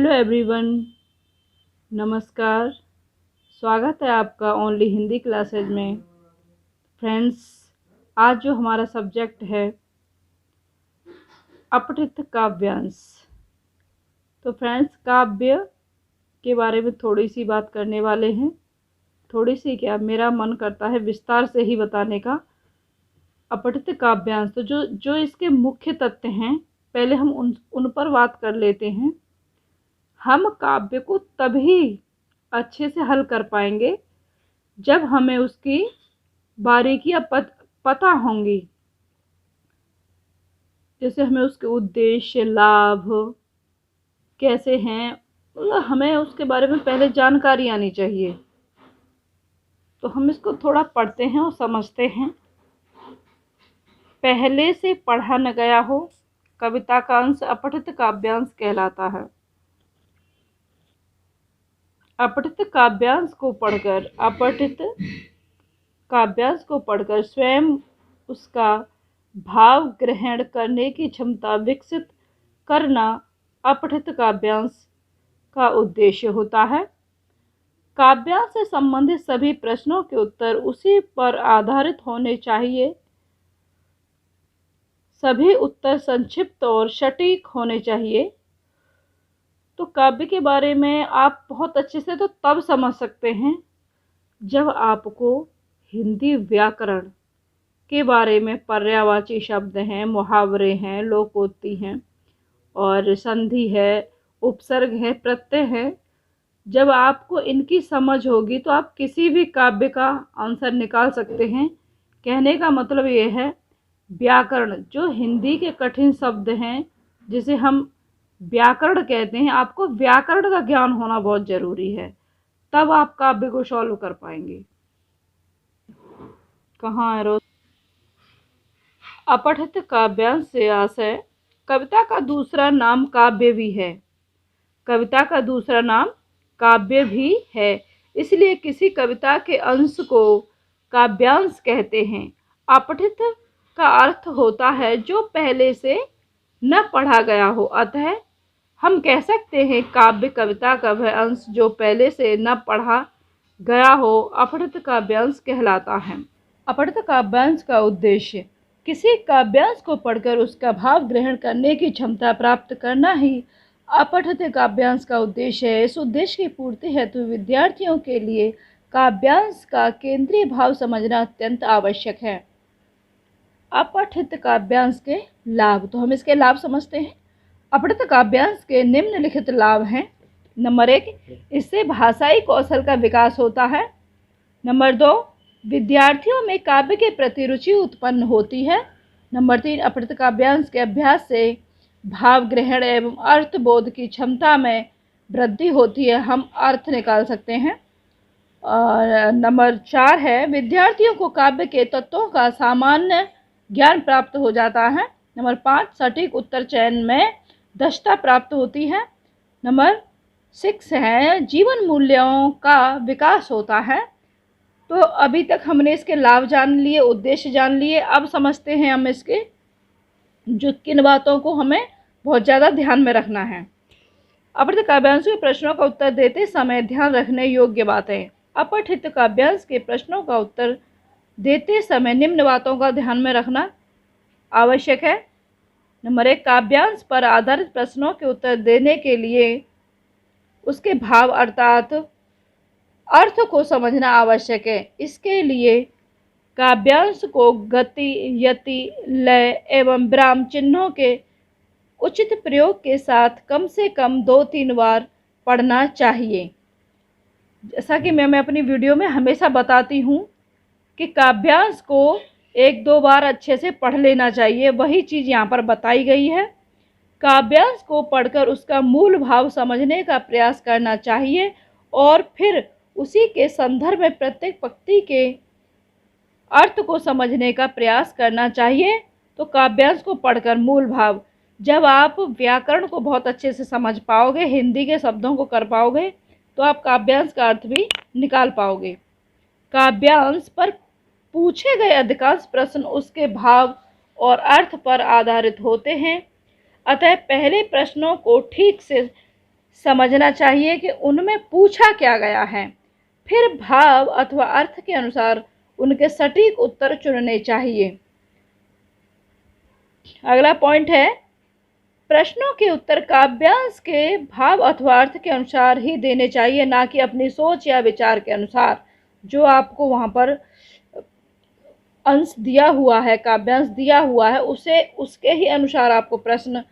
Hello everyone, नमस्कार। स्वागत है आपका ओनली हिंदी क्लासेज में। फ्रेंड्स, आज जो हमारा सब्जेक्ट है अपठित काव्यांश। तो फ्रेंड्स, काव्य के बारे में थोड़ी सी बात करने वाले हैं। थोड़ी सी क्या, मेरा मन करता है विस्तार से ही बताने का। अपठित काव्यांश तो जो इसके मुख्य तथ्य हैं, पहले हम उन पर बात कर लेते हैं। हम काव्य को तभी अच्छे से हल कर पाएंगे जब हमें उसकी बारीकियां पता होंगी। जैसे हमें उसके उद्देश्य, लाभ कैसे हैं, मतलब हमें उसके बारे में पहले जानकारी आनी चाहिए। तो हम इसको थोड़ा पढ़ते हैं और समझते हैं। पहले से पढ़ा न गया हो कविता का अंश अपठित काव्यांश कहलाता है। अपठित काव्यांश को पढ़कर स्वयं उसका भाव ग्रहण करने की क्षमता विकसित करना अपठित काव्यांश का उद्देश्य होता है। काव्यांश से संबंधित सभी प्रश्नों के उत्तर उसी पर आधारित होने चाहिए। सभी उत्तर संक्षिप्त और सटीक होने चाहिए। तो काव्य के बारे में आप बहुत अच्छे से तो तब समझ सकते हैं जब आपको हिंदी व्याकरण के बारे में पर्यायवाची शब्द हैं, मुहावरे हैं, लोकोक्ति हैं और संधि है, उपसर्ग है, प्रत्यय है। जब आपको इनकी समझ होगी तो आप किसी भी काव्य का आंसर निकाल सकते हैं। कहने का मतलब ये है, व्याकरण जो हिंदी के कठिन शब्द हैं जिसे हम व्याकरण कहते हैं, आपको व्याकरण का ज्ञान होना बहुत ज़रूरी है, तब आप काव्य को सॉल्व कर पाएंगे। कहाँ है रोज? अपठित काव्यांश से आशय कविता का दूसरा नाम काव्य भी है। कविता का दूसरा नाम काव्य भी है, इसलिए किसी कविता के अंश को काव्यांश कहते हैं। अपठित का अर्थ होता है जो पहले से न पढ़ा गया हो। अतः हम कह सकते हैं काव्य कविता का वह अंश जो पहले से न पढ़ा गया हो अपठित काव्यांश कहलाता है। अपठित काव्यांश का उद्देश्य किसी काव्यांश को पढ़कर उसका भाव ग्रहण करने की क्षमता प्राप्त करना ही अपठित काव्यांश का उद्देश्य है। इस उद्देश्य की पूर्ति हेतु विद्यार्थियों के लिए काव्यांश का केंद्रीय भाव समझना अत्यंत आवश्यक है। अपठित काव्यांश के लाभ, तो हम इसके लाभ समझते हैं। अपठित काव्यांश के निम्नलिखित लाभ हैं। नंबर 1, इससे भाषाई कौशल का विकास होता है। नंबर 2, विद्यार्थियों में काव्य के प्रति रुचि उत्पन्न होती है। नंबर 3, अपठित काव्यांश के अभ्यास से भाव ग्रहण एवं अर्थबोध की क्षमता में वृद्धि होती है, हम अर्थ निकाल सकते हैं। और नंबर 4 है, विद्यार्थियों को काव्य के तत्वों का सामान्य ज्ञान प्राप्त हो जाता है। नंबर 5, सटीक उत्तर चयन में दक्षता प्राप्त होती है। नंबर 6 है, जीवन मूल्यों का विकास होता है। तो अभी तक हमने इसके लाभ जान लिए, उद्देश्य जान लिए। अब समझते हैं हम इसके जो किन बातों को हमें बहुत ज़्यादा ध्यान में रखना है। अपठित काव्यांश के प्रश्नों का उत्तर देते समय ध्यान रखने योग्य बातें। अपठित काव्यांश के प्रश्नों का उत्तर देते समय निम्न बातों का ध्यान में रखना आवश्यक है। नंबर 1, काव्यांश पर आधारित प्रश्नों के उत्तर देने के लिए उसके भाव अर्थात अर्थ को समझना आवश्यक है। इसके लिए काव्यांश को गति, यति, लय एवं विराम चिन्हों के उचित प्रयोग के साथ कम से कम 2-3 बार पढ़ना चाहिए। जैसा कि मैं अपनी वीडियो में हमेशा बताती हूँ कि काव्यांश को 1-2 बार अच्छे से पढ़ लेना चाहिए, वही चीज़ यहाँ पर बताई गई है। काव्यांश को पढ़कर उसका मूल भाव समझने का प्रयास करना चाहिए और फिर उसी के संदर्भ में प्रत्येक पंक्ति के अर्थ को समझने का प्रयास करना चाहिए। तो काव्यांश को पढ़कर मूल भाव, जब आप व्याकरण को बहुत अच्छे से समझ पाओगे, हिंदी के शब्दों को कर पाओगे, तो आप काव्यांश का अर्थ भी निकाल पाओगे। काव्यांश पर पूछे गए अधिकांश प्रश्न उसके भाव और अर्थ पर आधारित होते हैं। अतः पहले प्रश्नों को ठीक से समझना चाहिए कि उनमें पूछा क्या गया है। फिर भाव अथवा अर्थ के अनुसार उनके सटीक उत्तर चुनने चाहिए। अगला पॉइंट है, प्रश्नों के उत्तर काव्यांश के भाव अथवा अर्थ के अनुसार ही देने चाहिए, ना कि अपनी सोच या विचार के अनुसार। जो आपको वहाँ पर अंश दिया हुआ है, काव्यांश दिया हुआ है, उसे उसके ही अनुसार आपको प्रश्न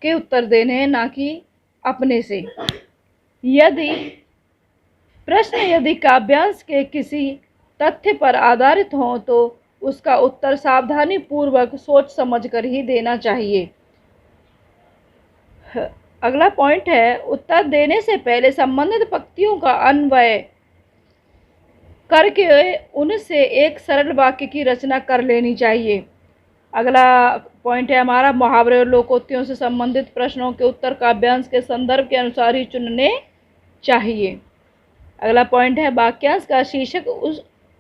के उत्तर देने हैं, ना कि अपने से। यदि काव्यांश के किसी तथ्य पर आधारित हो तो उसका उत्तर सावधानी पूर्वक सोच समझ कर ही देना चाहिए। अगला पॉइंट है, उत्तर देने से पहले संबंधित पंक्तियों का अन्वय करके उनसे एक सरल वाक्य की रचना कर लेनी चाहिए। अगला पॉइंट है हमारा, मुहावरे और लोकोक्तियों से संबंधित प्रश्नों के उत्तर काव्यांश के संदर्भ के अनुसार ही चुनने चाहिए। अगला पॉइंट है, वाक्यांश का शीर्षक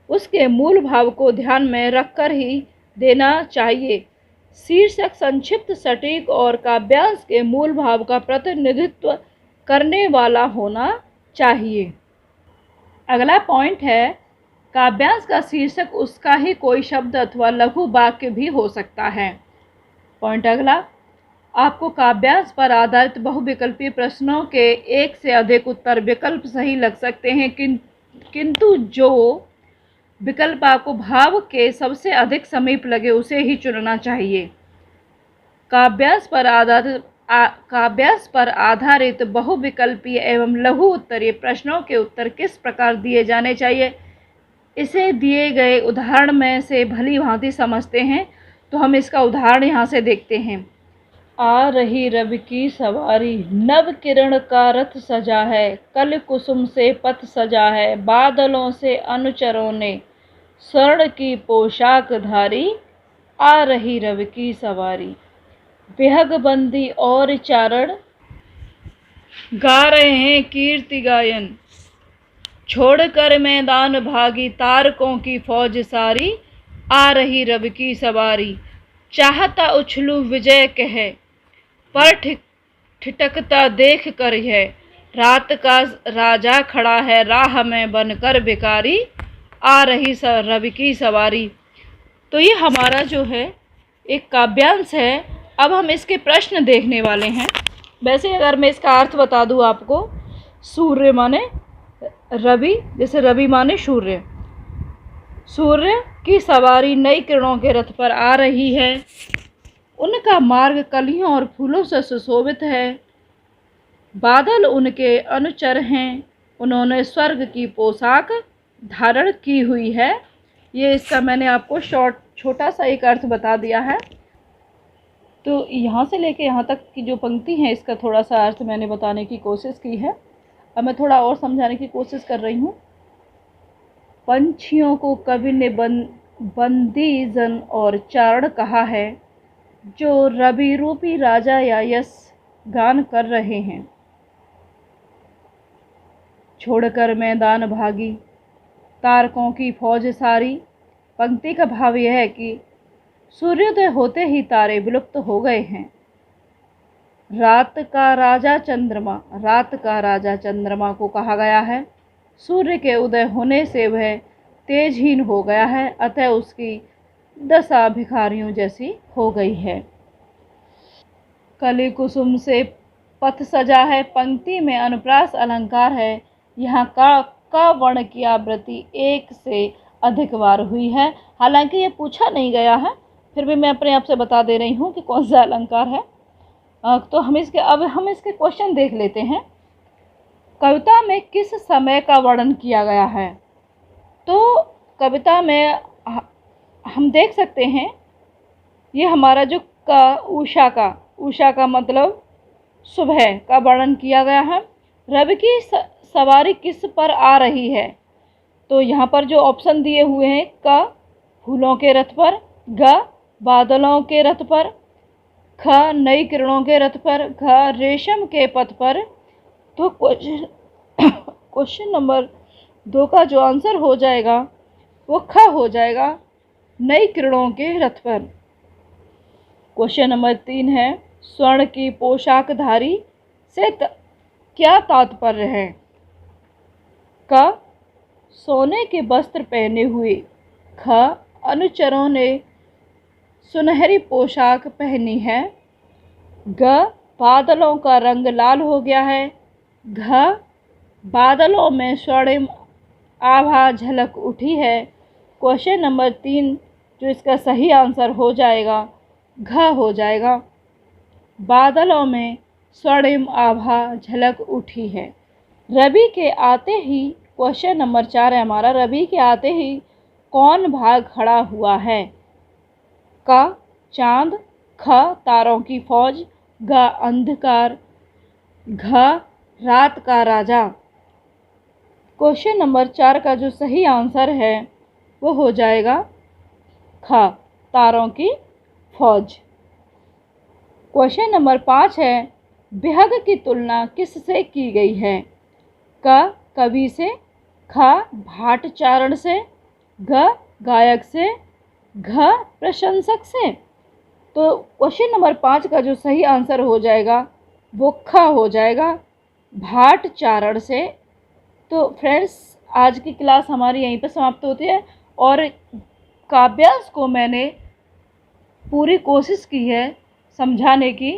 उसके मूल भाव को ध्यान में रखकर ही देना चाहिए। शीर्षक संक्षिप्त, सटीक और काव्यांश के मूल भाव का प्रतिनिधित्व करने वाला होना चाहिए। अगला पॉइंट है, काव्यांश का शीर्षक उसका ही कोई शब्द अथवा लघु वाक्य भी हो सकता है। पॉइंट अगला, आपको काव्यांश पर आधारित बहुविकल्पीय प्रश्नों के एक से अधिक उत्तर विकल्प सही लग सकते हैं, किंतु जो विकल्प आपको भाव के सबसे अधिक समीप लगे उसे ही चुनना चाहिए। काव्यांश पर आधारित बहुविकल्पीय एवं लघु उत्तरीय प्रश्नों के उत्तर किस प्रकार दिए जाने चाहिए, इसे दिए गए उदाहरण में से भली भांति समझते हैं। तो हम इसका उदाहरण यहाँ से देखते हैं। आ रही रवि की सवारी, नव किरण का रथ सजा है, कल कुसुम से पथ सजा है, बादलों से अनुचरों ने स्वर्ण की पोशाक धारी, आ रही रवि की सवारी। विहग बंदी और चारण गा रहे हैं कीर्ति गायन, छोड़कर मैदान भागी तारकों की फौज सारी, आ रही रवि की सवारी। चाहता उछलू विजय कहे, पर ठिठकता देख कर है, रात का राजा खड़ा है राह में बनकर भिखारी, आ रही रवि की सवारी। तो ये हमारा जो है एक काव्यांश है। अब हम इसके प्रश्न देखने वाले हैं। वैसे अगर मैं इसका अर्थ बता दूँ आपको, सूर्य माने रवि, जैसे रवि माने सूर्य, सूर्य की सवारी नई किरणों के रथ पर आ रही है, उनका मार्ग कलियों और फूलों से सुशोभित है, बादल उनके अनुचर हैं, उन्होंने स्वर्ग की पोशाक धारण की हुई है। ये इसका मैंने आपको छोटा सा एक अर्थ बता दिया है। तो यहाँ से लेके यहाँ तक की जो पंक्ति है, इसका थोड़ा सा अर्थ मैंने बताने की कोशिश की है। अब मैं थोड़ा और समझाने की कोशिश कर रही हूँ। पंछियों को कवि ने बंदी जन और चारण कहा है, जो रवि रूपी राजा या यश गान कर रहे हैं। छोड़कर मैदान भागी तारकों की फौज सारी। पंक्ति का भाव यह है कि सूर्योदय होते ही तारे विलुप्त हो गए हैं। रात का राजा चंद्रमा को कहा गया है। सूर्य के उदय होने से वह तेजहीन हो गया है, अतः उसकी दशा भिखारियों जैसी हो गई है। कली कुसुम से पथ सजा है। पंक्ति में अनुप्रास अलंकार है। यहाँ का वर्ण की आवृत्ति एक से अधिक बार हुई है। हालांकि ये पूछा नहीं गया है, फिर भी मैं अपने आप से बता दे रही हूँ कि कौन सा अलंकार है। तो हम इसके क्वेश्चन देख लेते हैं। कविता में किस समय का वर्णन किया गया है? तो कविता में हम देख सकते हैं, ये हमारा जो उषा का मतलब सुबह का वर्णन किया गया है। रवि की सवारी किस पर आ रही है? तो यहाँ पर जो ऑप्शन दिए हुए हैं, क फूलों के रथ पर, ग बादलों के रथ पर, ख नई किरणों के रथ पर, घ रेशम के पथ पर। तो क्वेश्चन नंबर 2 का जो आंसर हो जाएगा वो ख हो जाएगा, नई किरणों के रथ पर। क्वेश्चन नंबर 3 है, स्वर्ण की पोशाक धारी से क्या तात्पर्य है? क, सोने के वस्त्र पहने हुए। ख, अनुचरों ने सुनहरी पोशाक पहनी है। ग, बादलों का रंग लाल हो गया है। घ, बादलों में स्वर्णिम आभा झलक उठी है। क्वेश्चन नंबर 3 जो इसका सही आंसर हो जाएगा घ हो जाएगा। बादलों में स्वर्णिम आभा झलक उठी है। रवि के आते ही, क्वेश्चन नंबर 4 है हमारा, रवि के आते ही कौन भाग खड़ा हुआ है? क, चांद। ख, तारों की फौज। ग, अंधकार। घ, रात का राजा। क्वेश्चन नंबर 4 का जो सही आंसर है वो हो जाएगा ख, तारों की फौज। क्वेश्चन नंबर 5 है, बेहग की तुलना किससे की गई है? क, कवि से। ख, भाटचारण से। घ, गायक से। घ, प्रशंसक से। तो क्वेश्चन नंबर 5 का जो सही आंसर हो जाएगा वो ख हो जाएगा, भाटचारण से। तो फ्रेंड्स, आज की क्लास हमारी यहीं पर समाप्त होती है और काव्यांश को मैंने पूरी कोशिश की है समझाने की।